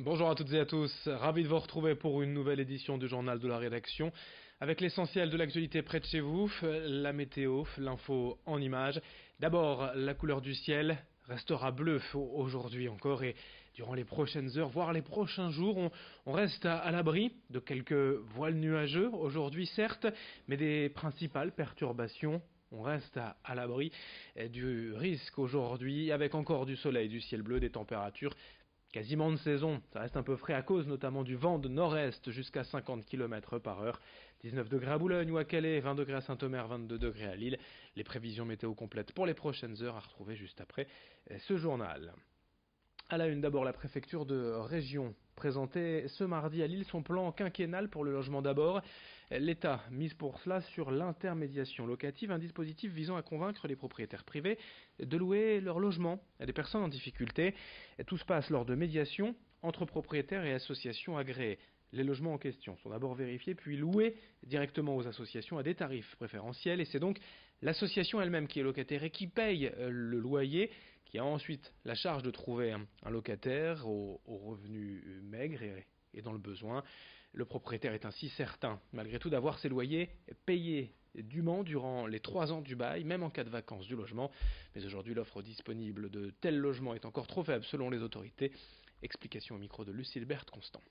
Bonjour à toutes et à tous, ravi de vous retrouver pour une nouvelle édition du journal de la rédaction avec l'essentiel de l'actualité près de chez vous, la météo, l'info en images. D'abord, la couleur du ciel restera bleue aujourd'hui encore et durant les prochaines heures, voire les prochains jours, on reste à l'abri de quelques voiles nuageux aujourd'hui certes, mais des principales perturbations. On reste à l'abri du risque aujourd'hui avec encore du soleil, du ciel bleu, des températures quasiment de saison. Ça reste un peu frais à cause notamment du vent de nord-est jusqu'à 50 km par heure. 19 degrés à Boulogne ou à Calais, 20 degrés à Saint-Omer, 22 degrés à Lille. Les prévisions météo complètes pour les prochaines heures à retrouver juste après ce journal. À la une d'abord, la préfecture de région présentait ce mardi à Lille son plan quinquennal pour le logement d'abord. L'État mise pour cela sur l'intermédiation locative, un dispositif visant à convaincre les propriétaires privés de louer leur logement à des personnes en difficulté. Tout se passe lors de médiations entre propriétaires et associations agréées. Les logements en question sont d'abord vérifiés puis loués directement aux associations à des tarifs préférentiels et c'est donc l'association elle-même qui est locataire et qui paye le loyer, qui a ensuite la charge de trouver un locataire aux revenus maigres et dans le besoin. Le propriétaire est ainsi certain, malgré tout, d'avoir ses loyers payés dûment durant les 3 ans du bail, même en cas de vacance du logement. Mais aujourd'hui, l'offre disponible de tels logements est encore trop faible selon les autorités. Explication au micro de Lucille Berthe Constant.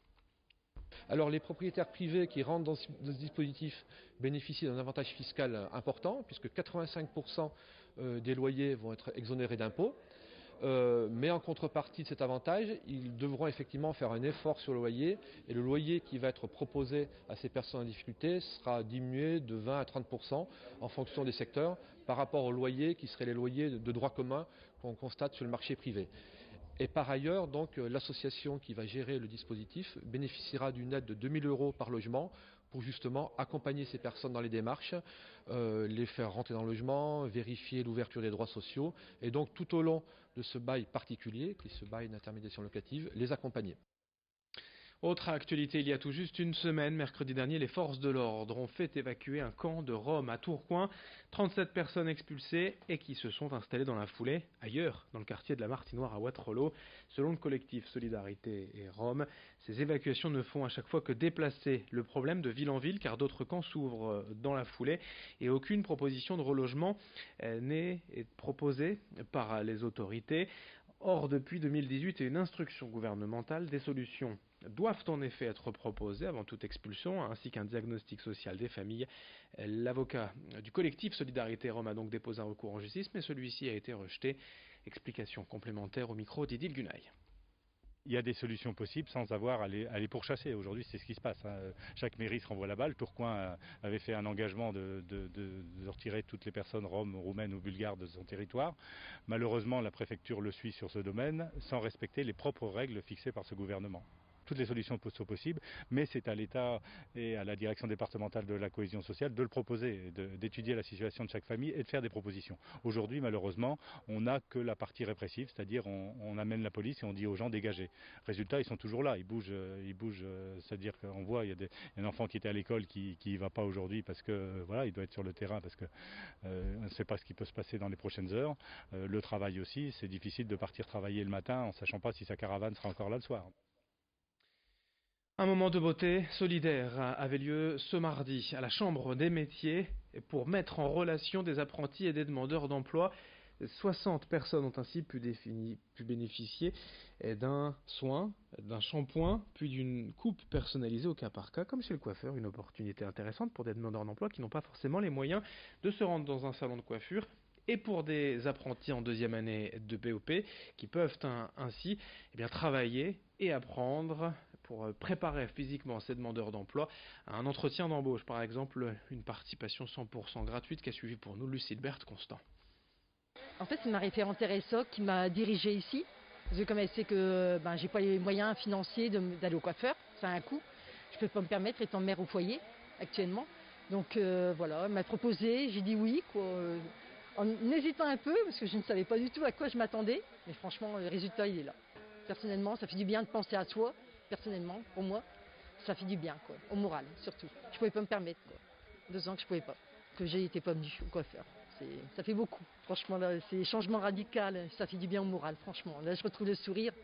Alors les propriétaires privés qui rentrent dans ce dispositif bénéficient d'un avantage fiscal important puisque 85% des loyers vont être exonérés d'impôts. Mais en contrepartie de cet avantage, ils devront effectivement faire un effort sur le loyer et le loyer qui va être proposé à ces personnes en difficulté sera diminué de 20 à 30% en fonction des secteurs par rapport aux loyers qui seraient les loyers de droit commun qu'on constate sur le marché privé. Et par ailleurs, donc, l'association qui va gérer le dispositif bénéficiera d'une aide de 2 000 € par logement pour justement accompagner ces personnes dans les démarches, les faire rentrer dans le logement, vérifier l'ouverture des droits sociaux et donc tout au long de ce bail particulier, qui est ce bail d'intermédiation locative, les accompagner. Autre actualité, il y a tout juste une semaine, mercredi dernier, les forces de l'ordre ont fait évacuer un camp de Roms à Tourcoing. 37 personnes expulsées et qui se sont installées dans la foulée ailleurs, dans le quartier de la Martinoire à Wattrelos. Selon le collectif Solidarité et Roms, ces évacuations ne font à chaque fois que déplacer le problème de ville en ville car d'autres camps s'ouvrent dans la foulée et aucune proposition de relogement n'est proposée par les autorités. Or, depuis 2018 et une instruction gouvernementale, des solutions doivent en effet être proposées avant toute expulsion, ainsi qu'un diagnostic social des familles. L'avocat du collectif Solidarité Rome a donc déposé un recours en justice, mais celui-ci a été rejeté. Explication complémentaire au micro d'Idil Gunay. Il y a des solutions possibles sans avoir à les pourchasser. Aujourd'hui, c'est ce qui se passe. Chaque mairie se renvoie la balle. Tourcoing avait fait un engagement de retirer toutes les personnes roms, roumaines ou bulgares de son territoire. Malheureusement, la préfecture le suit sur ce domaine sans respecter les propres règles fixées par ce gouvernement. Toutes les solutions sont possibles, mais c'est à l'État et à la direction départementale de la cohésion sociale de le proposer, d'étudier la situation de chaque famille et de faire des propositions. Aujourd'hui, malheureusement, on n'a que la partie répressive, c'est-à-dire on amène la police et on dit aux gens dégagez. Résultat, ils sont toujours là, ils bougent, c'est-à-dire qu'on voit, il y a un enfant qui était à l'école qui y va pas aujourd'hui parce que voilà, il doit être sur le terrain parce que on ne sait pas ce qui peut se passer dans les prochaines heures. Le travail aussi, c'est difficile de partir travailler le matin en sachant pas si sa caravane sera encore là le soir. Un moment de beauté solidaire avait lieu ce mardi à la Chambre des métiers pour mettre en relation des apprentis et des demandeurs d'emploi. 60 personnes ont ainsi pu bénéficier d'un soin, d'un shampoing, puis d'une coupe personnalisée au cas par cas, comme chez le coiffeur, une opportunité intéressante pour des demandeurs d'emploi qui n'ont pas forcément les moyens de se rendre dans un salon de coiffure et pour des apprentis en deuxième année de BOP qui peuvent ainsi travailler et apprendre pour préparer physiquement ces demandeurs d'emploi à un entretien d'embauche. Par exemple, une participation 100% gratuite qu'a suivi pour nous Lucille Berthe Constant. En fait, c'est ma référente RSO qui m'a dirigée ici. Parce que comme elle sait que j'ai pas les moyens financiers d'aller au coiffeur, ça a un coût. Je peux pas me permettre étant mère au foyer actuellement. Donc voilà, elle m'a proposé, j'ai dit oui, quoi, en hésitant un peu parce que je ne savais pas du tout à quoi je m'attendais. Mais franchement, le résultat il est là. Personnellement, ça fait du bien de penser à soi. Personnellement, pour moi, ça fait du bien, quoi, au moral surtout. Je pouvais pas me permettre, quoi. 2 ans que je pouvais pas, que j'ai été pas venue au coiffeur. Ça fait beaucoup. Franchement, là, c'est changement radical. Ça fait du bien au moral, franchement. Là, je retrouve le sourire.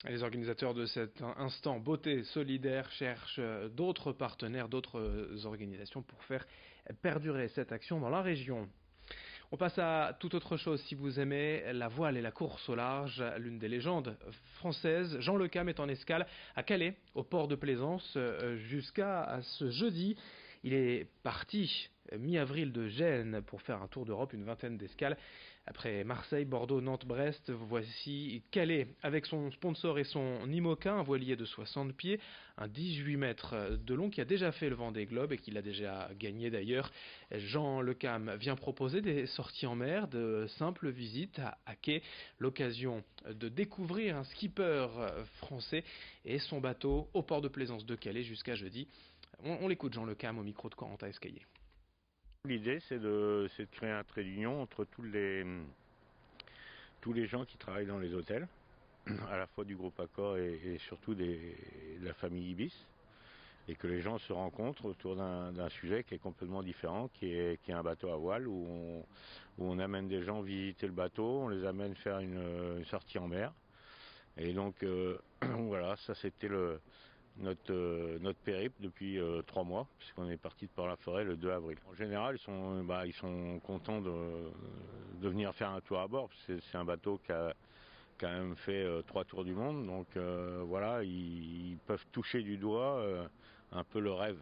Les organisateurs de cet instant beauté solidaire cherchent d'autres partenaires, d'autres organisations pour faire perdurer cette action dans la région. On passe à toute autre chose si vous aimez la voile et la course au large. L'une des légendes françaises, Jean Le Cam, est en escale à Calais, au port de Plaisance, jusqu'à ce jeudi. Il est parti mi-avril de Gênes pour faire un tour d'Europe, une vingtaine d'escales. Après Marseille, Bordeaux, Nantes, Brest, voici Calais avec son sponsor et son IMOCA, un voilier de 60 pieds, un 18 mètres de long qui a déjà fait le Vendée Globe et qui l'a déjà gagné d'ailleurs. Jean Le Cam vient proposer des sorties en mer, de simples visites à quai, l'occasion de découvrir un skipper français et son bateau au port de Plaisance de Calais jusqu'à jeudi. On l'écoute, Jean Le Cam, au micro de Corentin Escaillé. L'idée, c'est de créer un trait d'union entre tous les gens qui travaillent dans les hôtels, à la fois du groupe Accor et surtout de la famille Ibis, et que les gens se rencontrent autour d'un sujet qui est complètement différent, qui est un bateau à voile, où on amène des gens visiter le bateau, on les amène faire une sortie en mer. Et donc voilà, ça c'était notre périple depuis 3 mois, puisqu'on est parti de Port-la-Forêt le 2 avril. En général, ils sont contents de venir faire un tour à bord. C'est un bateau qui a quand même fait 3 tours du monde, donc voilà, ils peuvent toucher du doigt un peu le rêve.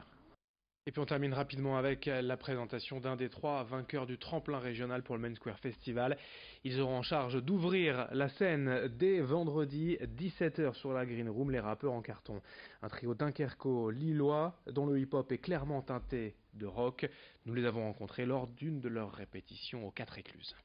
Et puis on termine rapidement avec la présentation d'un des 3 vainqueurs du tremplin régional pour le Main Square Festival. Ils auront en charge d'ouvrir la scène dès vendredi 17h sur la Green Room, les rappeurs en carton. Un trio dunkerco-lillois dont le hip-hop est clairement teinté de rock. Nous les avons rencontrés lors d'une de leurs répétitions aux 4 Écluses.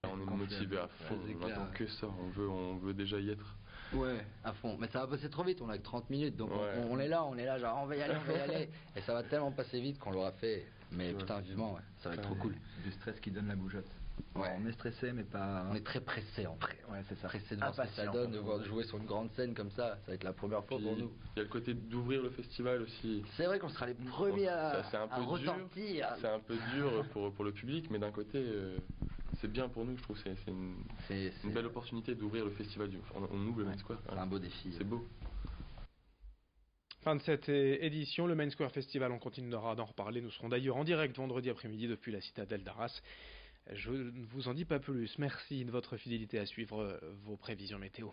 On est motivé à fond, on n'attend que ça, on veut déjà y être. Ouais, à fond. Mais ça va passer trop vite, on a que 30 minutes, donc ouais. on est là, genre on va y aller. Et ça va tellement passer vite qu'on l'aura fait. Mais putain, vivement, ouais, ça va être trop cool. Du stress qui donne la bougeotte. Ouais. On est stressé, mais pas. On est très pressé en vrai. Ouais, c'est ça. Pressé de voir ce que ça donne, de voir jouer sur une grande scène comme ça. Ça va être la première fois pour nous. Il y a le côté d'ouvrir le festival aussi. C'est vrai qu'on sera les premiers à retentir. C'est un peu dur pour le public, mais d'un côté. C'est bien pour nous, je trouve. C'est une belle opportunité d'ouvrir le festival. On ouvre le Main Square. C'est un beau défi. C'est beau. Fin de cette édition, le Main Square Festival, on continuera d'en reparler. Nous serons d'ailleurs en direct vendredi après-midi depuis la citadelle d'Arras. Je ne vous en dis pas plus. Merci de votre fidélité à suivre vos prévisions météo.